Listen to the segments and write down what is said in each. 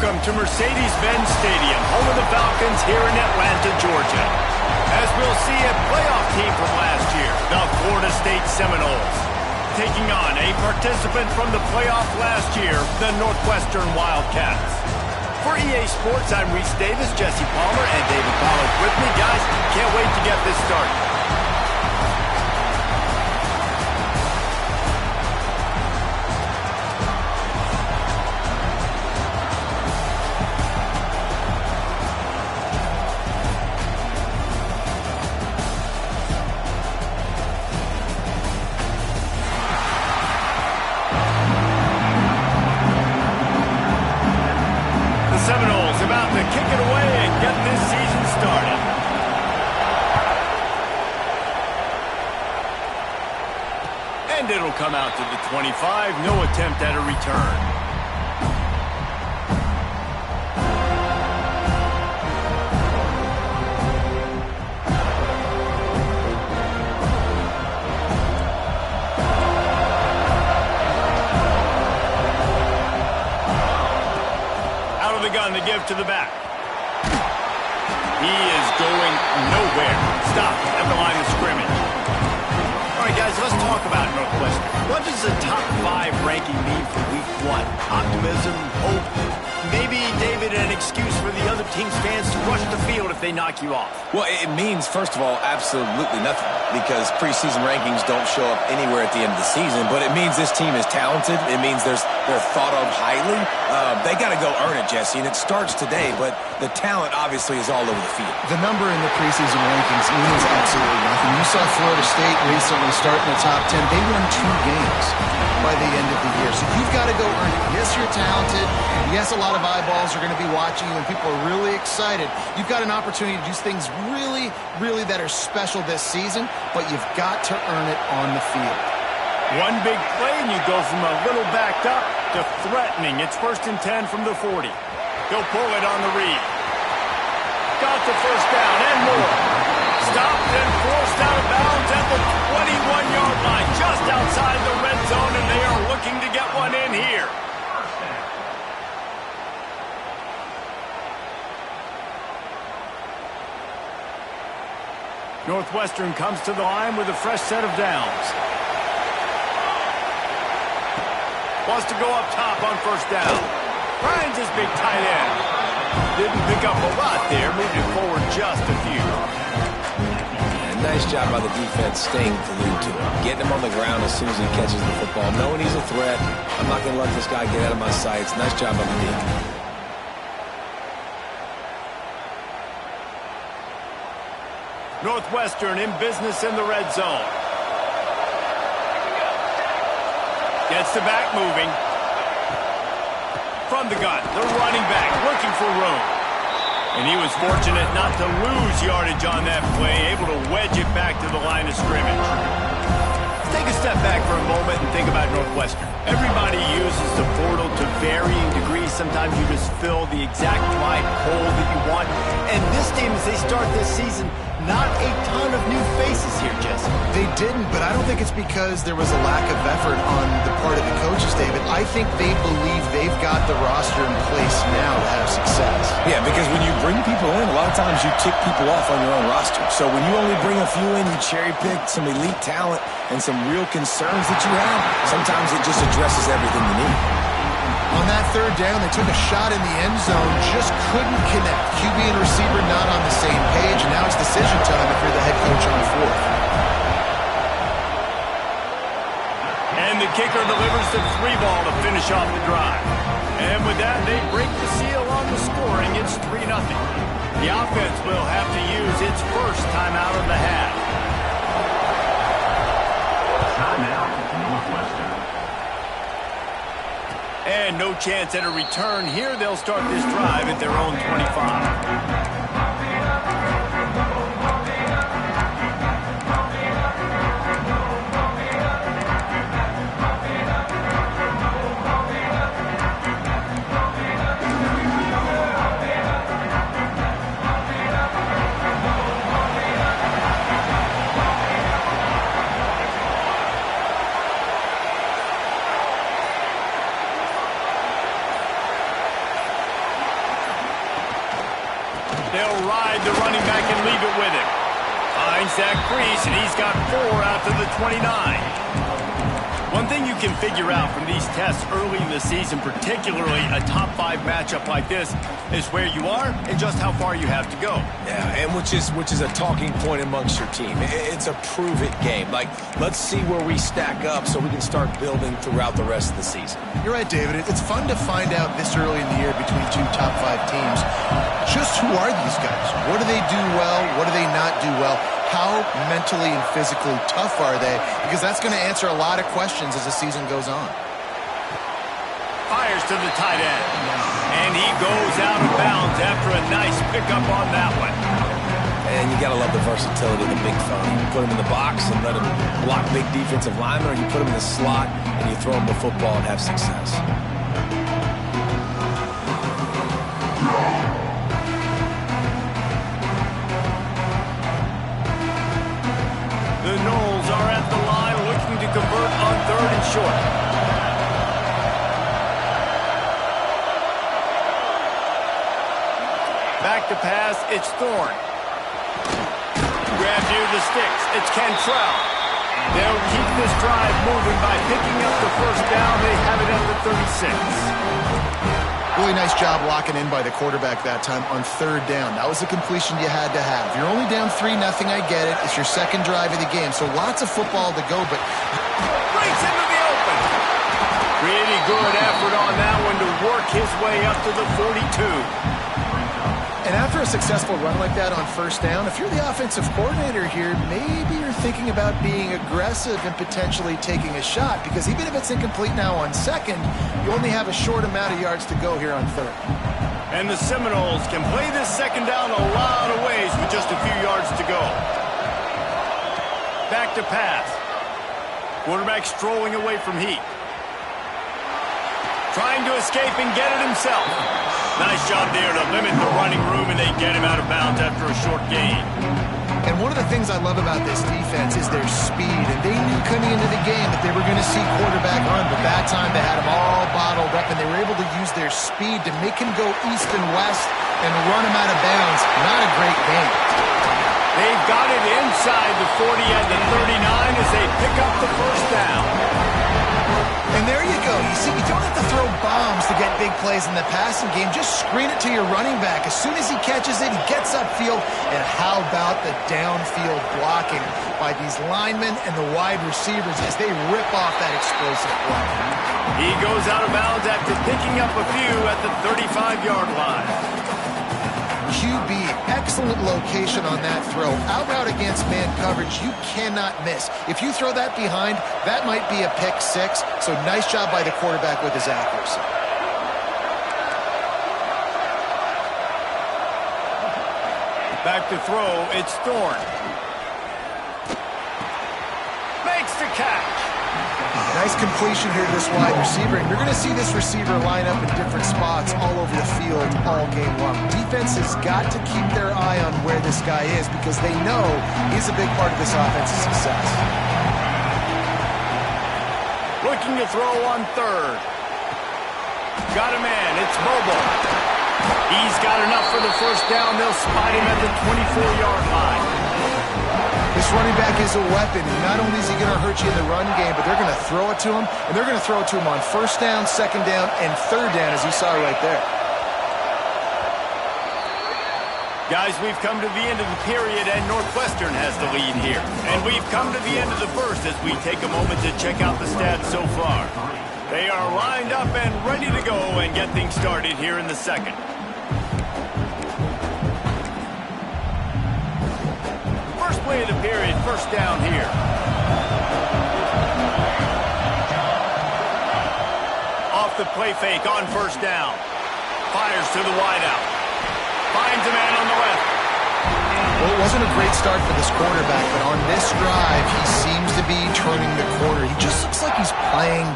Welcome to Mercedes-Benz Stadium, home of the Falcons here in Atlanta, Georgia. As we'll see a playoff team from last year, the Florida State Seminoles, taking on a participant from the playoff last year, the Northwestern Wildcats. For EA Sports, I'm Reese Davis, Jesse Palmer, and David Pollack with me. Guys, can't wait to get this started. Seminoles about to kick it away and get this season started. And it'll come out to the 25. No attempt at a return. The gun to give to the back. He is going nowhere. Stop at the line of scrimmage. All right, guys, let's talk about Northwestern. What does the top 5 ranking mean for week 1? Optimism, hope, maybe, David, an excuse for the other team's fans to rush the field if they knock you off? Well, it means, first of all, absolutely nothing, because preseason rankings don't show up anywhere at the end of the season, but it means this team is talented. It means they're thought of highly. They got to go earn it, Jesse, and it starts today, but the talent obviously is all over the field. The number in the preseason rankings means absolutely nothing. You saw Florida State recently start in the top 10. They won 2 games by the end of the year, so you've got to go earn it. Yes, you're talented. Yes, a lot of eyeballs are going to be watching you, and people are really excited. You've got an opportunity to do things really, really that are special this season, but you've got to earn it on the field. One big play, and you go from a little backed up to threatening. It's 1st and 10 from the 40. He'll pull it on the read. Got the first down and more. Stopped and forced out of bounds at the 21-yard line, just outside the red zone, and they are looking to get one in here. Northwestern comes to the line with a fresh set of downs. Wants to go up top on 1st down. Finds his big tight end. Didn't pick up a lot there, moved it forward just a few. Yeah, nice job by the defense staying glued to him. Getting him on the ground as soon as he catches the football. Knowing he's a threat. I'm not going to let this guy get out of my sights. Nice job by the D. Northwestern in business in the red zone. Gets the back moving. From the gun, the running back looking for room. And he was fortunate not to lose yardage on that play, able to wedge it back to the line of scrimmage. Take a step back for a moment and think about Northwestern. Everybody uses the portal to varying degrees. Sometimes you just fill the exact right hole that you want. And this team, as they start this season, not a ton of new faces here, Jesse. They didn't, but I don't think it's because there was a lack of effort on the part of the coaches, David. I think they believe they've got the roster in place now to have success. Yeah, because when you bring people in, a lot of times you tick people off on your own roster. So when you only bring a few in, you cherry-pick some elite talent and some real concerns that you have, sometimes it just addresses everything you need. On that 3rd down, they took a shot in the end zone, just couldn't connect. QB and receiver not on the same page, and now it's decision time if you're the head coach on 4th. And the kicker delivers the 3 ball to finish off the drive. And with that, they break the seal on the scoring. It's 3-0. The offense will have to use its first timeout of the half. Timeout, Northwestern. And no chance at a return here. They'll start this drive at their own 25. They'll ride the running back and leave it with him. Finds that crease, and he's got 4 out to the 29. One thing you can figure out from these tests early in the season, particularly a top 5 matchup like this, is where you are and just how far you have to go. Yeah, and which is a talking point amongst your team. It's a prove-it game. Like, let's see where we stack up so we can start building throughout the rest of the season. You're right, David. It's fun to find out this early in the year between 2 top 5 teams. Just who are these guys? What do they do well? What do they not do well? How mentally and physically tough are they? Because that's going to answer a lot of questions as the season goes on. Fires to the tight end. And he goes out of bounds after a nice pickup on that one. And you got to love the versatility of the big fella. You put him in the box and let him block big defensive linemen, or you put him in the slot and you throw him the football and have success. The Knowles are at the line looking to convert on 3rd and short. Back to pass, it's Thorne. Grab near the sticks, it's Cantrell. They'll keep this drive moving by picking up the first down. They have it at the 36. Really nice job locking in by the quarterback that time on 3rd down. That was the completion you had to have. You're only down 3-0, I get it. It's your second drive of the game, so lots of football to go, but... Breaks into the open. Pretty good effort on that one to work his way up to the 42. And after a successful run like that on 1st down, if you're the offensive coordinator here, maybe you're thinking about being aggressive and potentially taking a shot, because even if it's incomplete now on 2nd, you only have a short amount of yards to go here on 3rd. And the Seminoles can play this 2nd down a lot of ways with just a few yards to go. Back to pass. Quarterback strolling away from heat. Trying to escape and get it himself. Nice job there to limit the running room, and they get him out of bounds after a short gain. And one of the things I love about this defense is their speed. And they knew coming into the game that they were going to see quarterback run, but that time they had him all bottled up, and they were able to use their speed to make him go east and west and run him out of bounds. Not a great game. They've got it inside the 40 at the 39 as they pick up the first down. And there you go. You see, you don't have to throw bombs to get big plays in the passing game. Just screen it to your running back. As soon as he catches it, he gets upfield. And how about the downfield blocking by these linemen and the wide receivers as they rip off that explosive play. He goes out of bounds after picking up a few at the 35-yard line. QB, excellent location on that throw. Out against man coverage, you cannot miss. If you throw that behind, that might be a pick 6. So nice job by the quarterback with his accuracy. Back to throw, it's Thorne. Makes the catch. Nice completion here to this wide receiver. And you're going to see this receiver line up in different spots all over the field all game long. Defense has got to keep their eye on where this guy is, because they know he's a big part of this offense's success. Looking to throw on 3rd. Got a man, it's Mobile. He's got enough for the first down. They'll spot him at the 24-yard line. This running back is a weapon. Not only is he going to hurt you in the run game, but they're going to throw it to him, and they're going to throw it to him on 1st down, 2nd down, and 3rd down, as you saw right there. Guys, we've come to the end of the period, and Northwestern has the lead here. And we've come to the end of the first as we take a moment to check out the stats so far. They are lined up and ready to go and get things started here in the 2nd. First play of the period, 1st down here. Off the play fake on 1st down. Fires to the wideout. Finds a man on the left. Well, it wasn't a great start for this quarterback, but on this drive, he seems to be turning the corner. He just looks like he's playing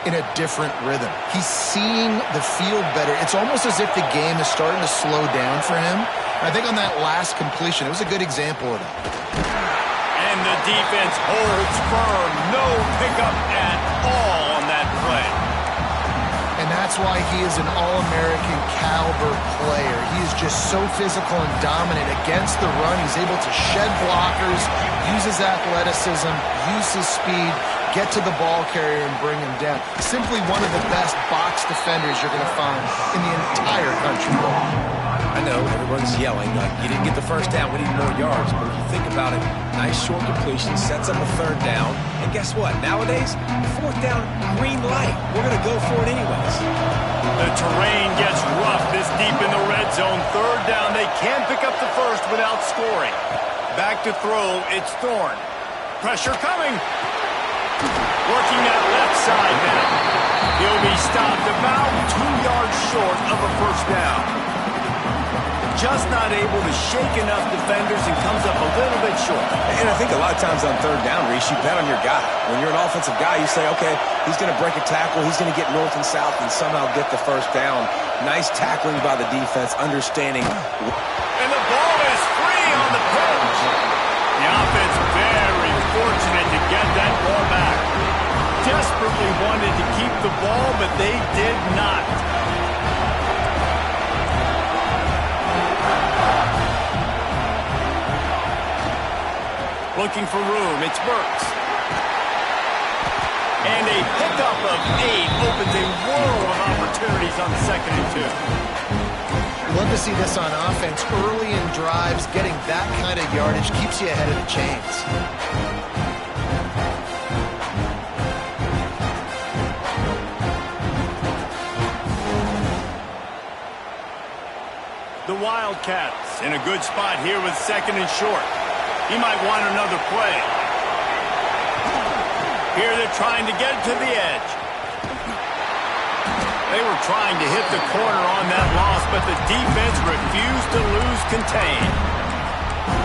in a different rhythm. He's seeing the field better. It's almost as if the game is starting to slow down for him. I think on that last completion, it was a good example of that. And the defense holds firm. No pickup at all on that play. And that's That's why he is an All-American caliber player. He is just so physical and dominant against the run. He's able to shed blockers, use his athleticism, use his speed, get to the ball carrier and bring him down. Simply one of the best box defenders you're going to find in the entire country. I know everyone's yelling like you didn't get the first down, we need more yards, but if you think about it, nice short completion, sets up a third down, and guess what? Nowadays, fourth down, green light. We're going to go for it anyways. The terrain gets rough this deep in the red zone. Third down, they can't pick up the first without scoring. Back to throw, it's Thorne. Pressure coming. Working that left side now. He'll be stopped about 2 yards short of a first down. Just not able to shake enough defenders and comes up a little bit short. And I think a lot of times on third down, Reese, you bet on your guy. When you're an offensive guy, you say, okay, he's going to break a tackle, he's going to get north and south and somehow get the first down. Nice tackling by the defense, understanding. And the ball is free on the pitch. The offense very fortunate to get that ball back. Desperately wanted to keep the ball, but they did not. Looking for room, it's Burks. And a pickup of 8 opens a world of opportunities on 2nd and 2. Love to see this on offense. Early in drives, getting that kind of yardage keeps you ahead of the chains. The Wildcats in a good spot here with 2nd and short. He might want another play. Here they're trying to get to the edge. They were trying to hit the corner on that loss, but the defense refused to lose contain.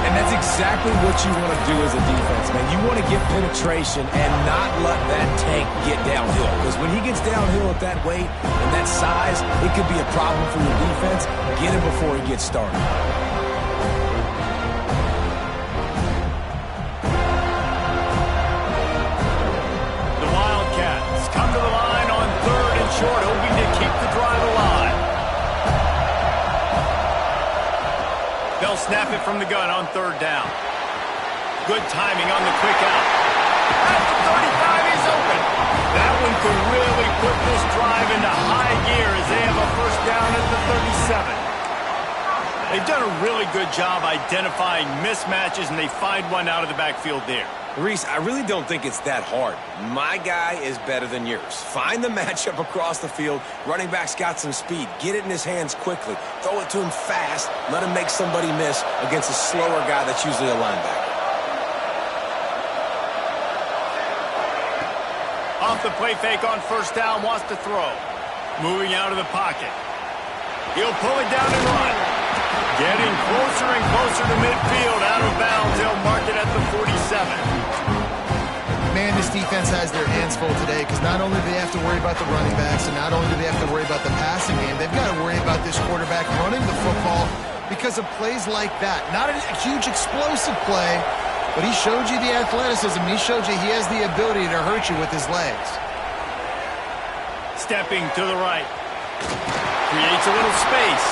And that's exactly what you want to do as a defense, man. You want to get penetration and not let that tank get downhill. Because when he gets downhill at that weight and that size, it could be a problem for your defense. Get him before he gets started. Come to the line on 3rd and short, hoping to keep the drive alive. They'll snap it from the gun on 3rd down. Good timing on the quick out. At the 35, he's open. That one could really put this drive into high gear as they have a first down at the 37. They've done a really good job identifying mismatches, and they find one out of the backfield there. Reese, I really don't think it's that hard. My guy is better than yours. Find the matchup across the field. Running back's got some speed. Get it in his hands quickly. Throw it to him fast. Let him make somebody miss against a slower guy that's usually a linebacker. Off the play fake on first down, wants to throw. Moving out of the pocket. He'll pull it down and run. Getting closer and closer to midfield, out of bounds. They'll mark it at the 47. Man, this defense has their hands full today because not only do they have to worry about the running backs and not only do they have to worry about the passing game, they've got to worry about this quarterback running the football because of plays like that. Not a huge explosive play, but he showed you the athleticism. He showed you he has the ability to hurt you with his legs. Stepping to the right. Creates a little space.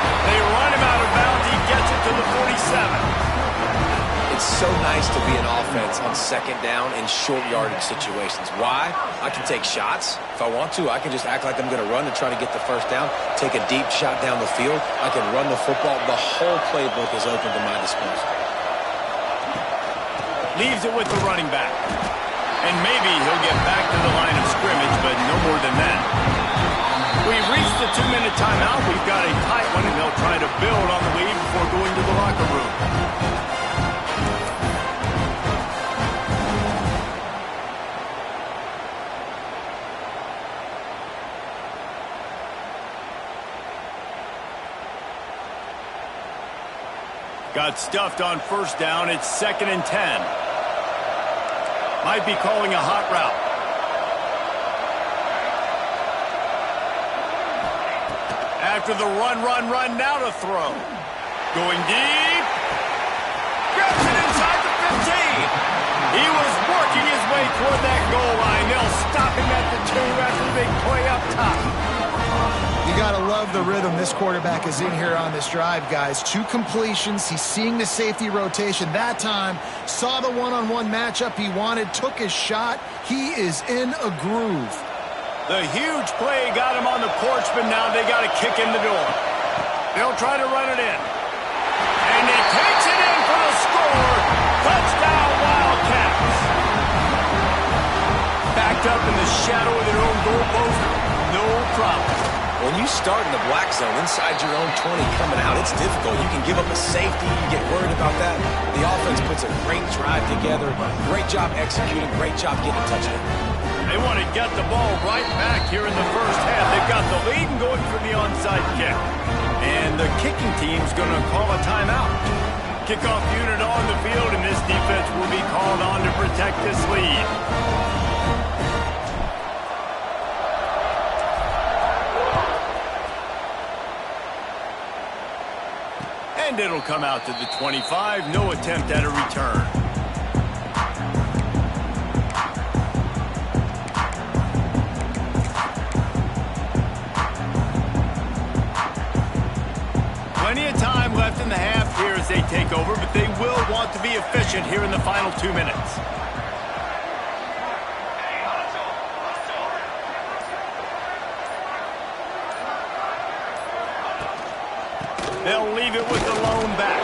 They run him out of bounds. He gets it to the 47. It's so nice to be an offense on 2nd down in short yardage situations. Why? I can take shots. If I want to, I can just act like I'm going to run and try to get the first down, take a deep shot down the field. I can run the football. The whole playbook is open to my disposal. Leaves it with the running back. And maybe he'll get back to the line of scrimmage, but no more than that. We've reached the 2-minute timeout. We've got a tight one, and they'll try to build on the lead before going to the locker room. Got stuffed on first down. It's 2nd and 10. Might be calling a hot route. After the run, now to throw. Going deep. Grabs it inside the 15. He was working his way toward that goal line. They'll stop him at the 2 after the big play up top. You got to love the rhythm this quarterback is in here on this drive, guys. 2 completions. He's seeing the safety rotation that time. Saw the one-on-one matchup he wanted. Took his shot. He is in a groove. The huge play got him on the porch, but now they got to kick in the door. They'll try to run it in. And he takes it in for the score. Touchdown, Wildcats. Backed up in the shadow of their own goalpost. No problem. When you start in the black zone inside your own 20 coming out, it's difficult. You can give up a safety. You get worried about that. The offense puts a great drive together. Great job executing. Great job getting a touchdown. They want to get the ball right back here in the first half. They've got the lead and going for the onside kick. And the kicking team's going to call a timeout. Kickoff unit on the field, and this defense will be called on to protect this lead. And it'll come out to the 25. No attempt at a return. Plenty of time left in the half here as they take over, but they will want to be efficient here in the final 2 minutes. They'll leave it with the lone back.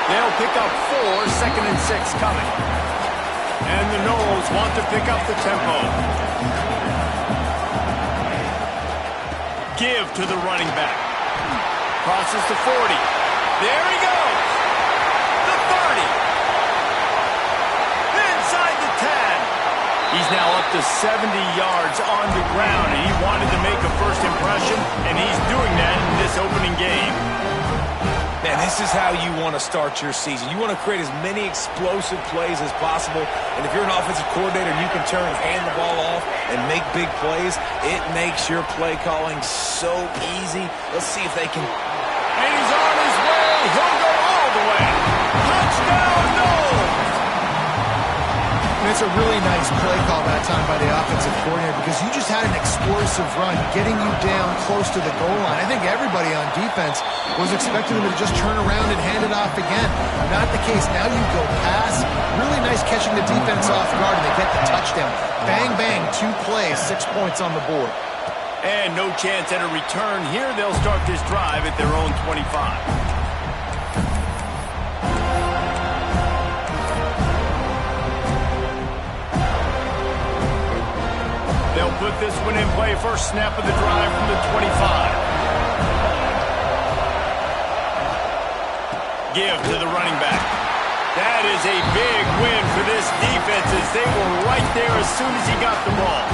They'll pick up 4, 2nd and 6 coming. And the Noles want to pick up the tempo. Give to the running back. Crosses the 40. There he goes. The 30. Inside the 10. He's now up to 70 yards on the ground, and he wanted to make a first impression, and he's doing that in this opening game. Man, this is how you want to start your season. You want to create as many explosive plays as possible, and if you're an offensive coordinator, you can turn and hand the ball off and make big plays. It makes your play calling so easy. Let's see if they can. And he's on his way. He'll go all the way. Touchdown, Noles! And it's a really nice play call that time by the offensive coordinator because you just had an explosive run getting you down close to the goal line. I think everybody on defense was expecting them to just turn around and hand it off again. Not the case. Now you go pass. Really nice catching the defense off guard, and they get the touchdown. Bang, bang, 2 plays, 6 points on the board. And no chance at a return here. They'll start this drive at their own 25. They'll put this one in play. First snap of the drive from the 25. Give to the running back. That is a big win for this defense as they were right there as soon as he got the ball.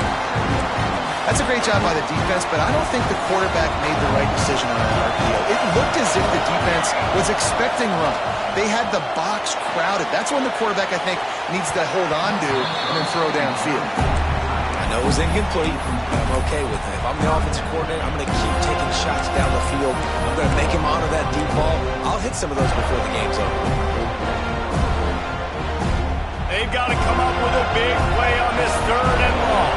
That's a great job by the defense, but I don't think the quarterback made the right decision on that RPO. It looked as if the defense was expecting run. They had the box crowded. That's when the quarterback, I think, needs to hold on to and then throw downfield. I know it was incomplete, but I'm okay with it. If I'm the offensive coordinator, I'm going to keep taking shots down the field. I'm going to make him honor that deep ball. I'll hit some of those before the game's over. They've got to come up with a big play on this 3rd and long.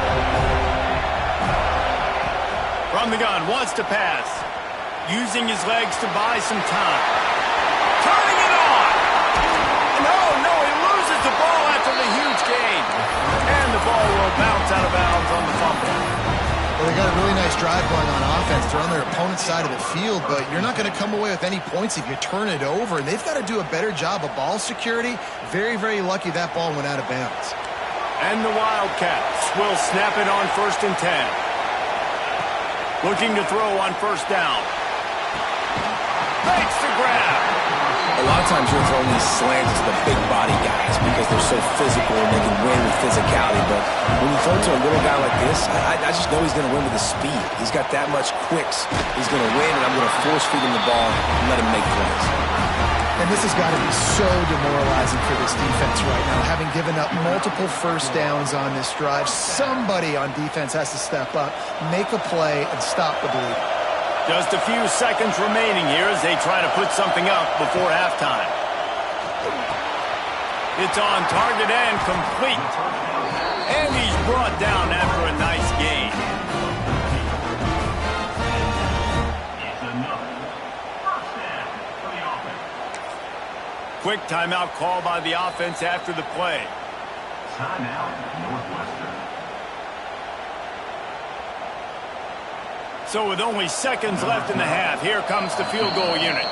From the gun, wants to pass. Using his legs to buy some time. Turning it on! No, he loses the ball after the huge gain. And the ball will bounce out of bounds on the fumble. Well, they got a really nice drive going on offense. They're on their opponent's side of the field, but you're not going to come away with any points if you turn it over. And they've got to do a better job of ball security. Very, very lucky that ball went out of bounds. And the Wildcats will snap it on 1st and 10. Looking to throw on 1st down. Makes the grab. A lot of times you're throwing these slants to the big body guys because they're so physical and they can win with physicality. But when you throw to a little guy like this, I just know he's going to win with his speed. He's got that much quicks. He's going to win, and I'm going to force feed him the ball and let him make plays. And this has got to be so demoralizing for this defense right now. Having given up multiple 1st downs on this drive, somebody on defense has to step up, make a play, and stop the bleeding. Just a few seconds remaining here as they try to put something up before halftime. It's on target and complete. And he's brought down after a nice gain. Quick timeout call by the offense after the play. Timeout, Northwestern. So with only seconds left in the half, here comes the field goal unit.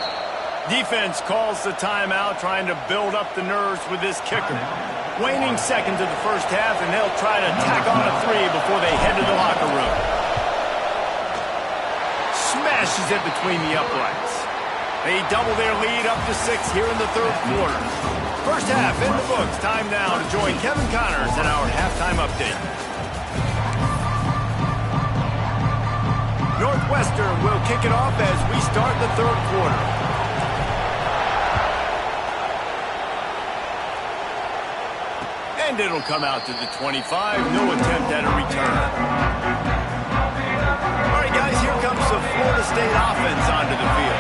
Defense calls the timeout, trying to build up the nerves with this kicker. Waning seconds of the first half, and they'll try to tack on a 3 before they head to the locker room. Smashes it between the uprights. They double their lead up to 6 here in the third quarter. First half in the books. Time now to join Kevin Connors in our halftime update. Northwestern will kick it off as we start the third quarter. And it'll come out to the 25. No attempt at a return. All right, guys, here comes the Florida State offense onto the field.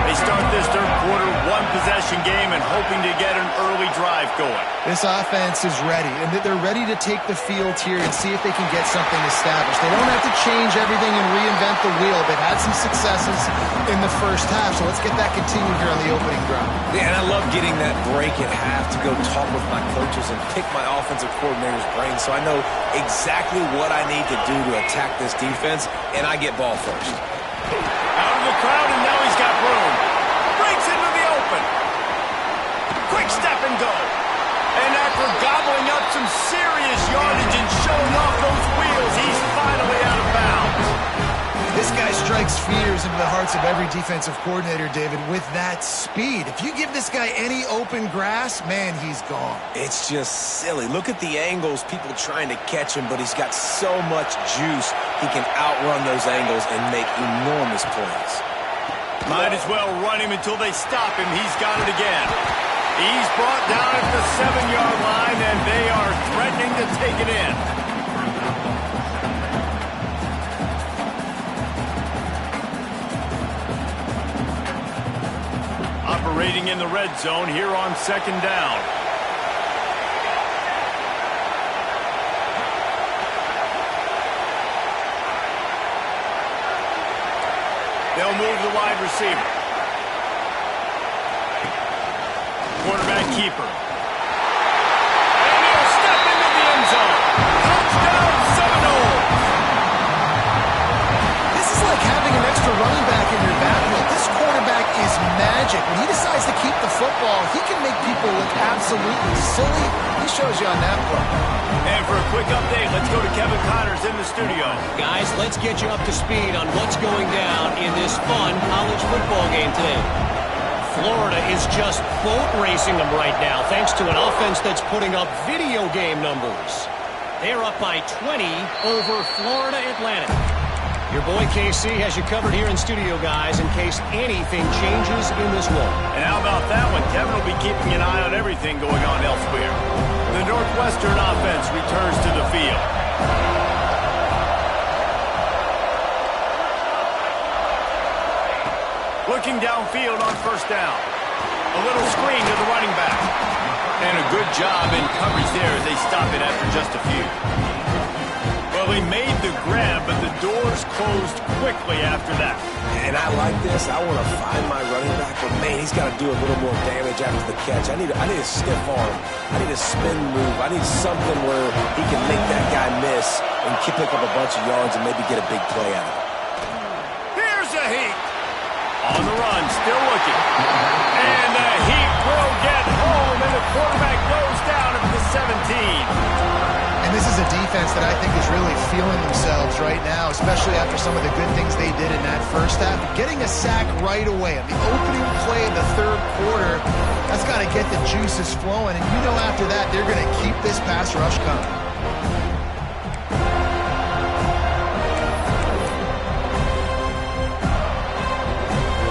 They start this third quarter one-possession game and hoping to get an early drive going. This offense is ready, and they're ready to take the field here and see if they can get something established. They don't have to change everything and reinvent the wheel. They've had some successes in the first half, so let's get that continued here on the opening drive. Yeah, and I love getting that break at half to go talk with my coaches and pick my offensive coordinator's brain so I know exactly what I need to do to attack this defense, and I get ball first. Out of the crowd, and now he's got room. Breaks into the open. Quick step and go. And after gobbling up some serious yardage and showing off those wheels, he's finally out of bounds. This guy strikes fears into the hearts of every defensive coordinator, David, with that speed. If you give this guy any open grass, man, he's gone. It's just silly. Look at the angles, people trying to catch him, but he's got so much juice, he can outrun those angles and make enormous plays. Might as well run him until they stop him. He's got it again. He's brought down at the 7-yard line, and they are threatening to take it in. Operating in the red zone here on second down. They'll move the wide receiver. Quarterback keeper. And he'll step into the end zone. Touchdown, Seminoles. This is like having an extra running back in your backfield. This quarterback is magic. When he decides to keep the football, he can make people look absolutely silly. He shows you on that play. And for a quick update, let's go to Kevin Connors in the studio. Guys, let's get you up to speed on what's going down in this fun college football game today. Florida is just boat racing them right now, thanks to an offense that's putting up video game numbers. They're up by 20 over Florida Atlantic. Your boy KC has you covered here in studio, guys, in case anything changes in this one. And how about that one? Kevin will be keeping an eye on everything going on elsewhere. The Northwestern offense returns to the field. Looking downfield on first down. A little screen to the running back. And a good job in coverage there as they stop it after just a few. Well, he made the grab, but the doors closed quickly after that. And I like this. I want to find my running back, but man, he's got to do a little more damage after the catch. I need a stiff arm. I need a spin move. I need something where he can make that guy miss and pick up a bunch of yards and maybe get a big play out of it. Here's a heat. On the run, still looking. And the heat will get home, and the quarterback goes down at the 17. And this is a defense that I think is really feeling themselves right now, especially after some of the good things they did in that first half. Getting a sack right away on the opening play of the third quarter, that's got to get the juices flowing. And you know after that, they're going to keep this pass rush coming.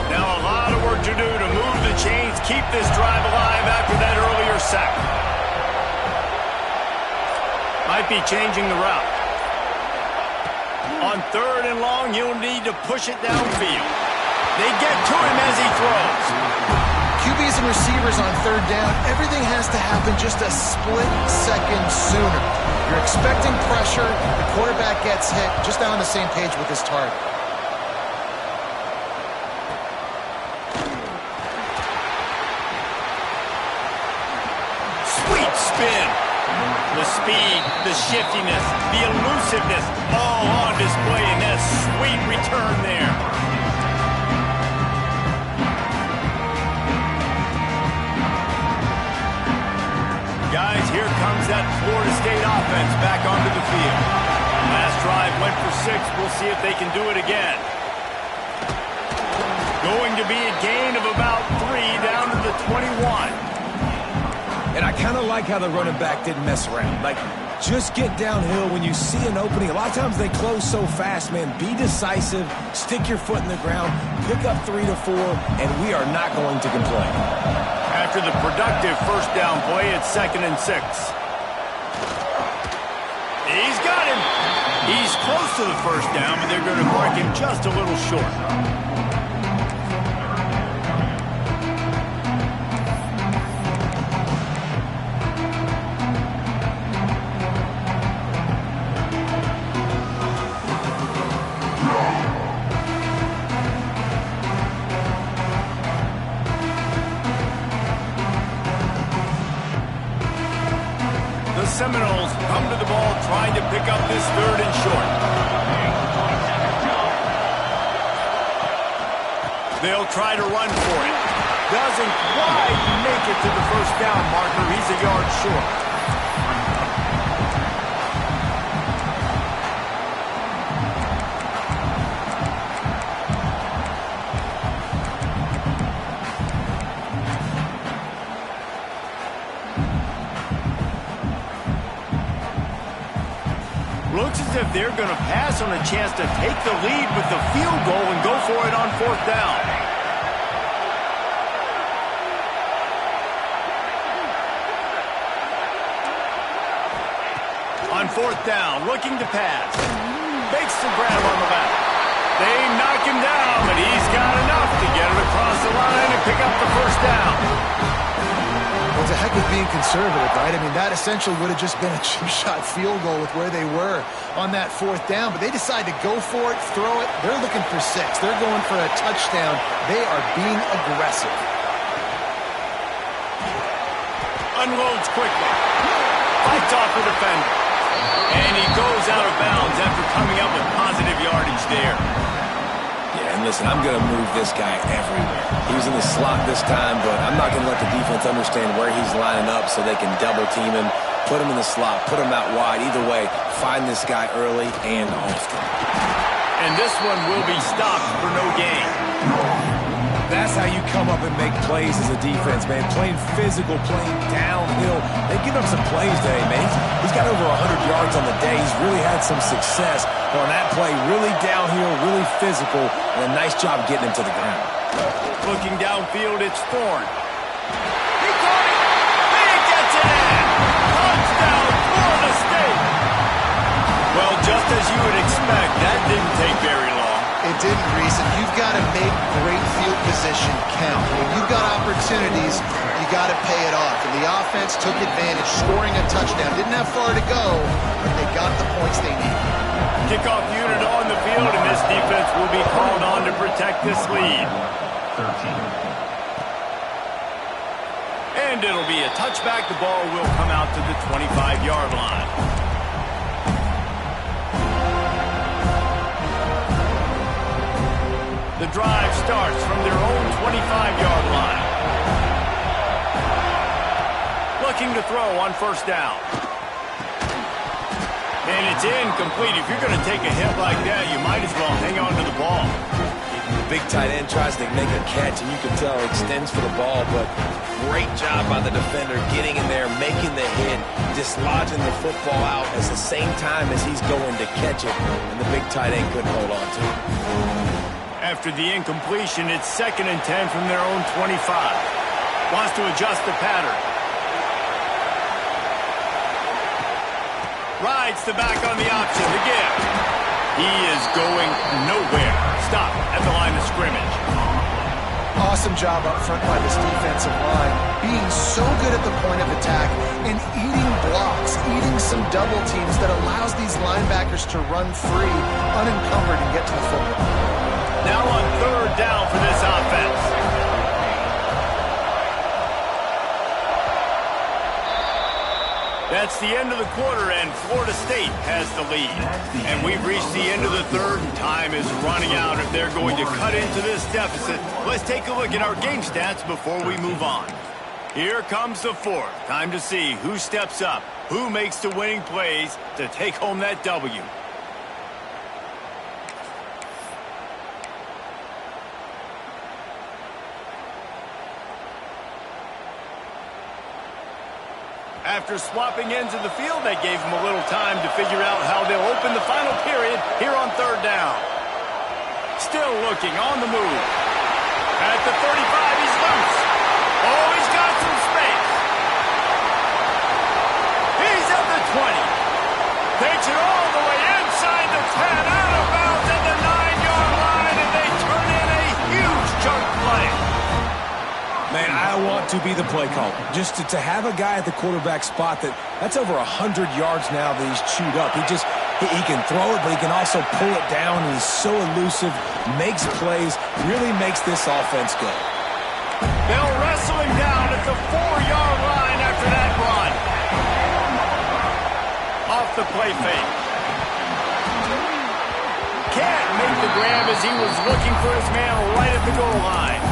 Now a lot of work to do to move the chains, keep this drive alive after that earlier sack. Might be changing the route. On third and long, you'll need to push it downfield. They get to him as he throws. QBs and receivers on third down, everything has to happen just a split second sooner. You're expecting pressure, the quarterback gets hit, just not on the same page with his target. The speed, the shiftiness, the elusiveness, all on display in that sweet return there. Guys, here comes that Florida State offense back onto the field. Last drive went for 6. We'll see if they can do it again. Going to be a gain of about 3 down to the 21. And I kind of like how the running back didn't mess around. Like, just get downhill when you see an opening. A lot of times they close so fast, man. Be decisive, stick your foot in the ground, pick up 3 to 4, and we are not going to complain. After the productive first down play, it's 2nd and 6. He's got him. He's close to the first down, but they're going to mark him just a little short. Seminoles come to the ball trying to pick up this 3rd and short. They'll try to run for it. Doesn't quite make it to the first down marker. He's a yard short. Looks as if they're going to pass on a chance to take the lead with the field goal and go for it on 4th down. On 4th down, looking to pass. Makes the grab on the left. They knock him down, but he's got enough to get it across the line and pick up the first down. Well, it's a heck of being conservative, right? I mean, that essentially would have just been a chip shot field goal with where they were on that 4th down. But they decide to go for it, throw it. They're looking for 6. They're going for a touchdown. They are being aggressive. Unloads quickly. Fights off the defender. And he goes out of bounds after coming up with positive yardage there. Yeah, and listen, I'm going to move this guy everywhere. He was in the slot this time, but I'm not going to let the defense understand where he's lining up so they can double team him, put him in the slot, put him out wide. Either way, find this guy early and often. And this one will be stopped for no gain. That's how you come up and make plays as a defense, man. Playing physical, playing downhill. They give up some plays today, man. He's got over 100 yards on the day. He's really had some success. But on that play, really downhill, really physical, and a nice job getting him to the ground. Looking downfield, it's Thorne. He caught it! He gets it in! Touchdown, Florida State! Well, just as you would expect, that didn't take very long. It didn't, Reese. And you've got to make great field position count. When you've got opportunities, you got to pay it off. And the offense took advantage, scoring a touchdown. Didn't have far to go, but they got the points they needed. Kickoff unit on the field, and this defense will be called on to protect this lead. 13. And it'll be a touchback. The ball will come out to the 25-yard line. The drive starts from their own 25-yard line. Looking to throw on 1st down. And it's incomplete. If you're going to take a hit like that, you might as well hang on to the ball. The big tight end tries to make a catch, and you can tell extends for the ball, but great job by the defender getting in there, making the hit, dislodging the football out at the same time as he's going to catch it, and the big tight end couldn't hold on to it. After the incompletion, it's 2nd and 10 from their own 25. Wants to adjust the pattern. Rides the back on the option to give. He is going nowhere. Stop at the line of scrimmage. Awesome job up front by this defensive line, being so good at the point of attack and eating blocks, eating some double teams that allows these linebackers to run free, unencumbered, and get to the football. Now on 3rd down for this offense. That It's the end of the quarter, and Florida State has the lead. And we've reached the end of the third, and time is running out if they're going to cut into this deficit. Let's take a look at our game stats before we move on. Here comes the fourth. Time to see who steps up, who makes the winning plays to take home that W. After swapping ends of the field, that gave them a little time to figure out how they'll open the final period here on third down. Still looking on the move. At the 35, he's loose. Oh, he's got some space. He's at the 20. Takes it all the way inside the 10, out of bounds at the 9-yard line, and they turn in a huge chunk play. Man, I want to be the play caller. Just to have a guy at the quarterback spot that's over 100 yards now that he's chewed up. He can throw it, but he can also pull it down. He's so elusive, makes plays, really makes this offense go. They'll wrestle him down at the 4-yard line after that run. Off the play fake. Can't make the grab as he was looking for his man right at the goal line.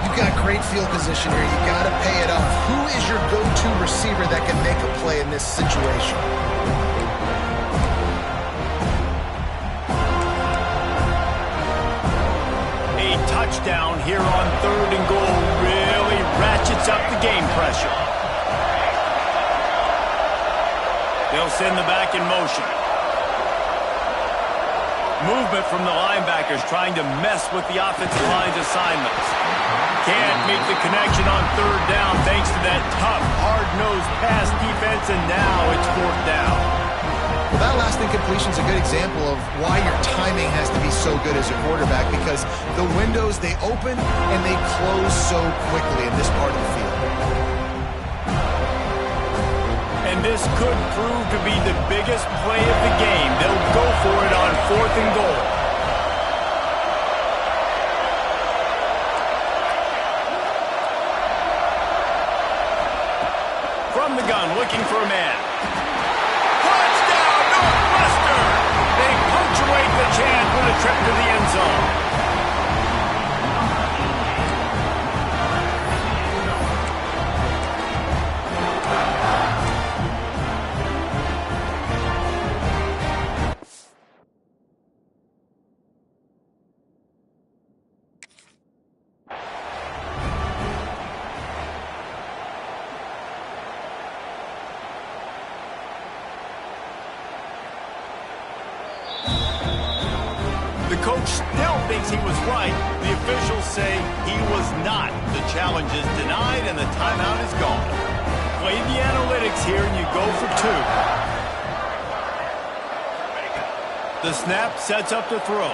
You've got great field position here. You got to pay it off. Who is your go-to receiver that can make a play in this situation? A touchdown here on third and goal really ratchets up the game pressure. They'll send the back in motion. Movement from the linebackers trying to mess with the offensive line's assignments. Can't make the connection on third down thanks to that tough, hard-nosed pass defense, and now it's fourth down. Well, that last incompletion is a good example of why your timing has to be so good as a quarterback, because the windows, they open and they close so quickly in this part of the field. And this could prove to be the biggest play of the game. They'll go for it on fourth and goal. From the gun, looking for a man. Touchdown, Northwestern! They punctuate the chance with a trip to the end zone. The coach still thinks he was right. The officials say he was not. The challenge is denied and the timeout is gone. Play the analytics here and you go for two. The snap sets up the throw.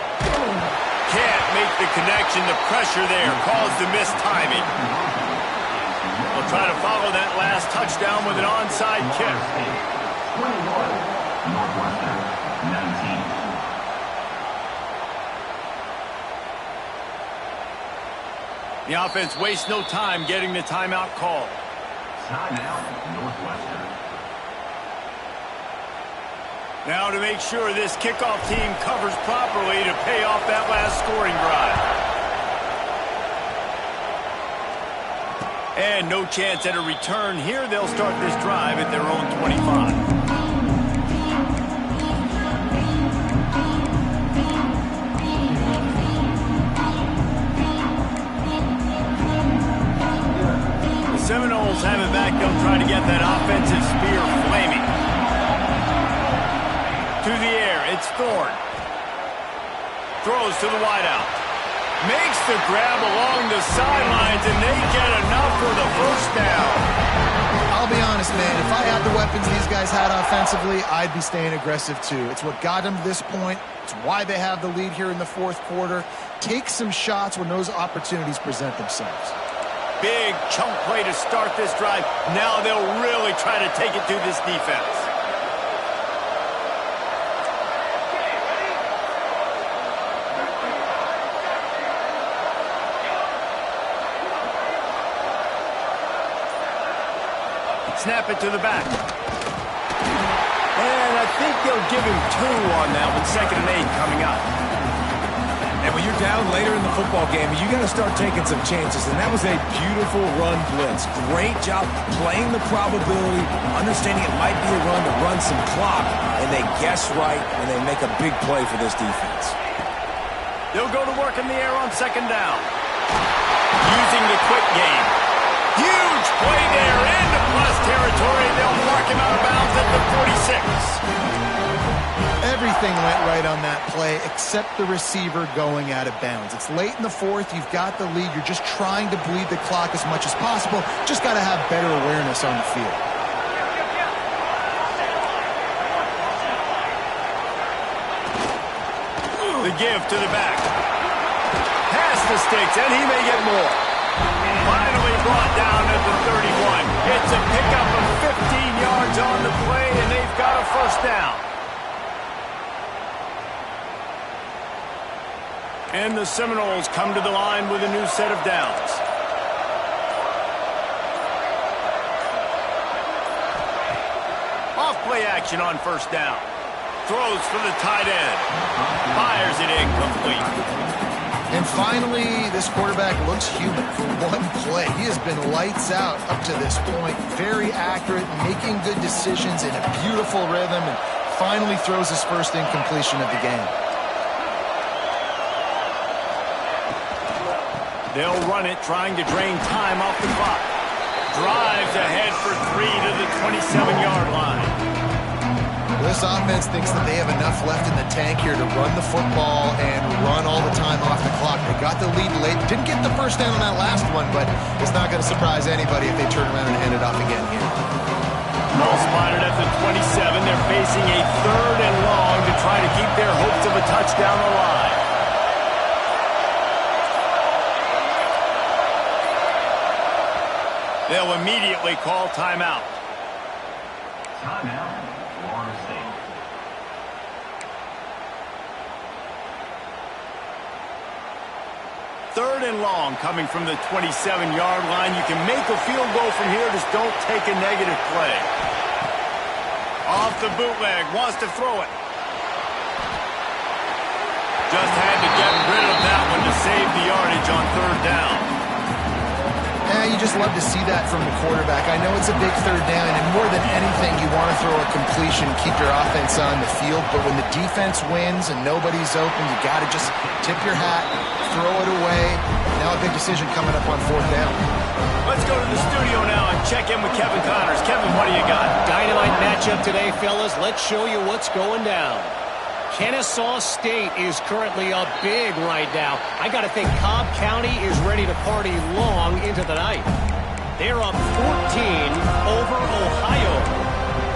Can't make the connection. The pressure there caused the missed timing. We'll try to follow that last touchdown with an onside kick. 21, Northwestern, 19. The offense wastes no time getting the timeout called. Timeout, Northwestern. Now to make sure this kickoff team covers properly to pay off that last scoring drive. And no chance at a return here. They'll start this drive at their own 25. Seminoles have it back. They'll try to get that offensive spear flaming. To the air, it's Thorne. Throws to the wideout. Makes the grab along the sidelines, and they get enough for the first down. I'll be honest, man. If I had the weapons these guys had offensively, I'd be staying aggressive too. It's what got them to this point. It's why they have the lead here in the fourth quarter. Take some shots when those opportunities present themselves. Big chunk play to start this drive. Now they'll really try to take it to this defense. Snap it to the back. think they'll give him 2 on that one. 2nd and 8 coming up. And when you're down later in the football game, you got to start taking some chances. And that was a beautiful run blitz. Great job playing the probability, understanding it might be a run to run some clock. And they guess right, and they make a big play for this defense. They'll go to work in the air on 2nd down. Using the quick game. Huge play there into plus territory. They'll mark him out of bounds at the 46. Everything went right on that play except the receiver going out of bounds. It's late in the 4th. You've got the lead. You're just trying to bleed the clock as much as possible. Just got to have better awareness on the field. The give to the back. Pass the sticks, and he may get more. Finally brought down at the 31. It's a pickup of 15 yards on the play, and they've got a 1st down. And the Seminoles come to the line with a new set of downs. Off play action on 1st down. Throws for the tight end. Fires it incomplete. And finally, this quarterback looks human for one play. He has been lights out up to this point. Very accurate, making good decisions in a beautiful rhythm, and finally throws his 1st incompletion of the game. They'll run it, trying to drain time off the clock. Drives ahead for 3 to the 27-yard line. This offense thinks that they have enough left in the tank here to run the football and run all the time off the clock. They got the lead late. Didn't get the 1st down on that last one, but it's not going to surprise anybody if they turn around and hand it off again here. Ball spotted at the 27. They're facing a 3rd and long to try to keep their hopes of a touchdown alive. They'll immediately call timeout. Timeout, Florida State. Third and long coming from the 27-yard line. You can make a field goal from here. Just don't take a negative play. Off the bootleg. Wants to throw it. Just had to get rid of that one to save the yardage on 3rd down. You just love to see that from the quarterback. I know it's a big 3rd down, and more than anything, you want to throw a completion, keep your offense on the field. But when the defense wins and nobody's open, you got to just tip your hat, throw it away. Now a big decision coming up on 4th down. Let's go to the studio now and check in with Kevin Connors. Kevin, what do you got? Dynamite matchup today, fellas. Let's show you what's going down. Kennesaw State is currently up big right now. I got to think Cobb County is ready to party long into the night. They're up 14 over Ohio.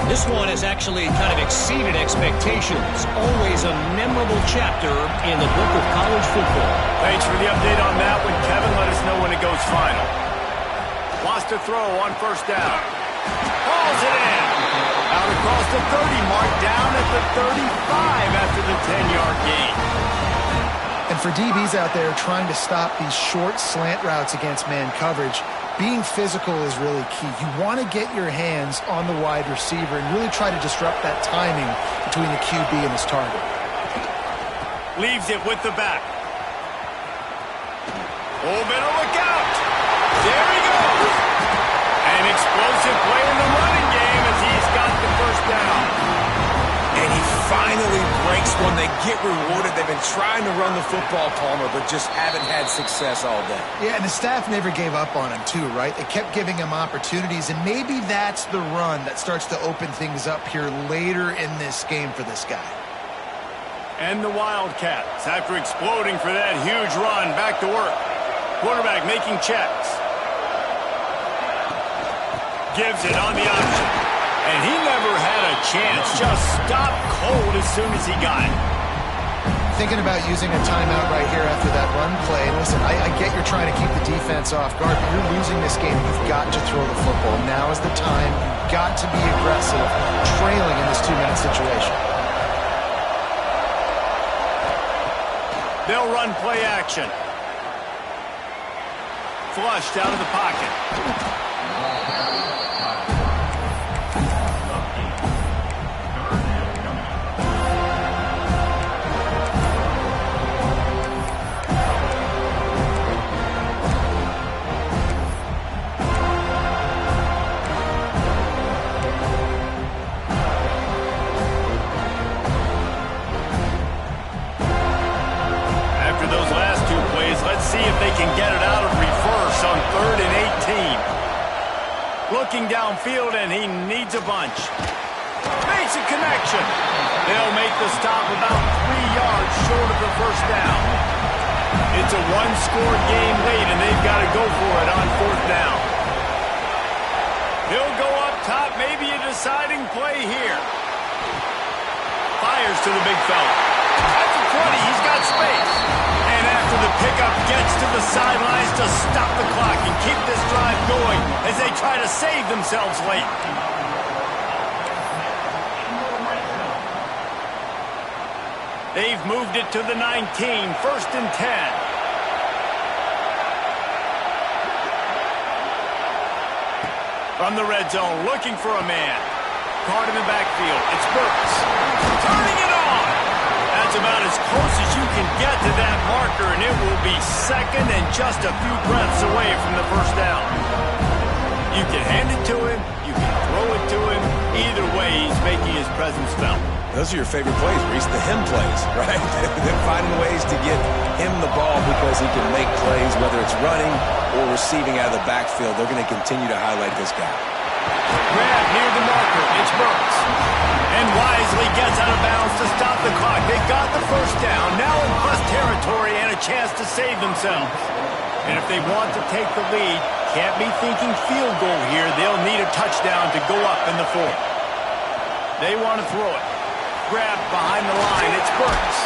This one has actually kind of exceeded expectations. Always a memorable chapter in the book of college football. Thanks for the update on that one, Kevin. Let us know when it goes final. Wants to throw on 1st down. Hauls it in. Out across the 30 mark, down at the 35 after the 10-yard gain. And for DBs out there trying to stop these short slant routes against man coverage, being physical is really key. You want to get your hands on the wide receiver and really try to disrupt that timing between the QB and his target. Leaves it with the back. Oh, better look out. There he goes. An explosive play in the running game as he's got the 1st down. And he finally breaks one. They get rewarded. They've been trying to run the football, Palmer, but just haven't had success all day. Yeah, and the staff never gave up on him, too, right? They kept giving him opportunities, and maybe that's the run that starts to open things up here later in this game for this guy. And the Wildcats, after exploding for that huge run, back to work. Quarterback making checks. Gives it on the option. And he never had a chance. Just stopped cold as soon as he got it. Thinking about using a timeout right here after that run play. And listen, I get you're trying to keep the defense off guard, but you're losing this game. You've got to throw the football. Now is the time. You've got to be aggressive, trailing in this 2-minute situation. They'll run play action. Flushed out of the pocket. they can get it out of reverse on 3rd and 18. Looking downfield, and he needs a bunch. Makes a connection. They'll make the stop about 3 yards short of the first down. It's a one-score game late, and they've got to go for it on 4th down. He'll go up top, maybe a deciding play here. Fires to the big fella. At the 20, he's got space. And after the pickup, gets to the sidelines to stop the clock and keep this drive going as they try to save themselves late. They've moved it to the 19, 1st and 10. From the red zone, looking for a man. Caught in the backfield. It's Burks. Turning it on. That's about as close as you can get to that marker, and it will be 2nd and just a few breaths away from the first down. You can hand it to him. You can throw it to him. Either way, he's making his presence felt. Those are your favorite plays, Reese, the him plays, right? They're finding ways to get him the ball because he can make plays, whether it's running or receiving out of the backfield. They're going to continue to highlight this guy. Grab near the marker. It's Burks. And wisely gets out of bounds to stop the clock. They got the first down. Now in plus territory and a chance to save themselves. And if they want to take the lead, can't be thinking field goal here. They'll need a touchdown to go up in the 4th. They want to throw it. Grab behind the line. It's Burks.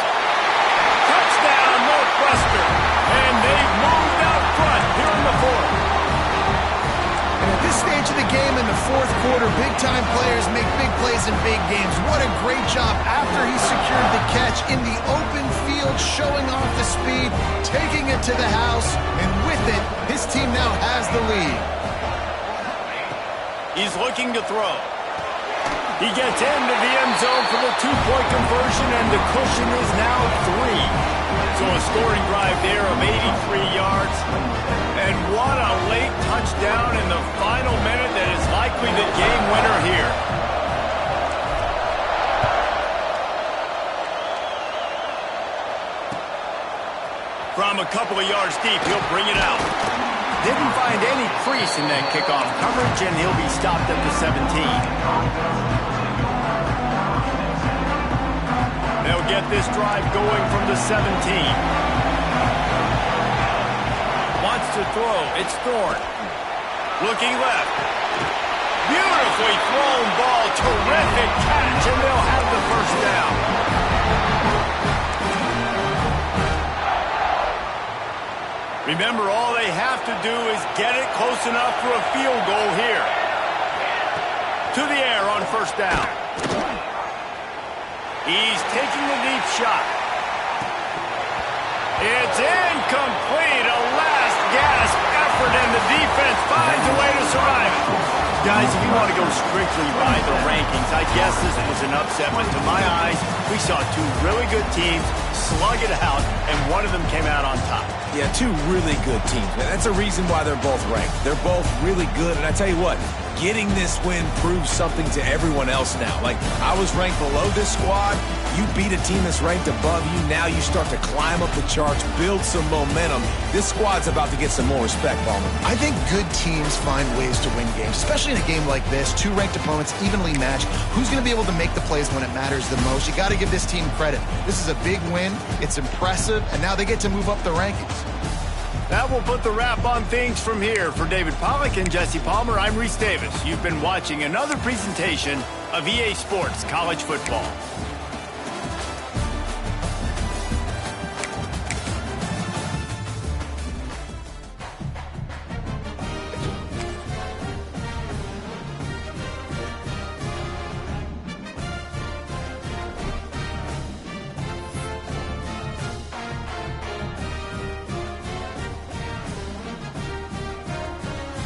Touchdown, Northwestern. And they've moved out front here in the 4th. And at this stage of the game in the 4th quarter, big-time players make big plays in big games. What a great job after he secured the catch in the open field, showing off the speed, taking it to the house, and with it, his team now has the lead. He's looking to throw. He gets into the end zone for the 2-point conversion, and the cushion is now 3. So a scoring drive there of 83 yards. And what a late touchdown in the final minute that is likely the game winner here. From a couple of yards deep, he'll bring it out. Didn't find any crease in that kickoff coverage, and he'll be stopped at the 17. They'll get this drive going from the 17. Wants to throw. It's Thorne. Looking left. Beautifully thrown ball. Terrific catch, and they'll have the first down. Remember, all they have to do is get it close enough for a field goal here. To the air on first down. He's taking the deep shot. It's incomplete. A last-gasp effort, and the defense finds a way to survive it. Guys, if you want to go strictly by the rankings, I guess this was an upset, but to my eyes, we saw 2 really good teams slug it out, and one of them came out on top. Yeah, 2 really good teams, man. That's a reason why they're both ranked. They're both really good, and I tell you what, getting this win proves something to everyone else now. Like, I was ranked below this squad. You beat a team that's ranked above you. Now you start to climb up the charts, build some momentum. This squad's about to get some more respect, Ballman. I think good teams find ways to win games, especially in a game like this. 2 ranked opponents evenly matched. Who's going to be able to make the plays when it matters the most? You got to give this team credit. This is a big win. It's impressive, and now they get to move up the rankings. That will put the wrap on things from here. For David Pollack and Jesse Palmer, I'm Reese Davis. You've been watching another presentation of EA Sports College Football.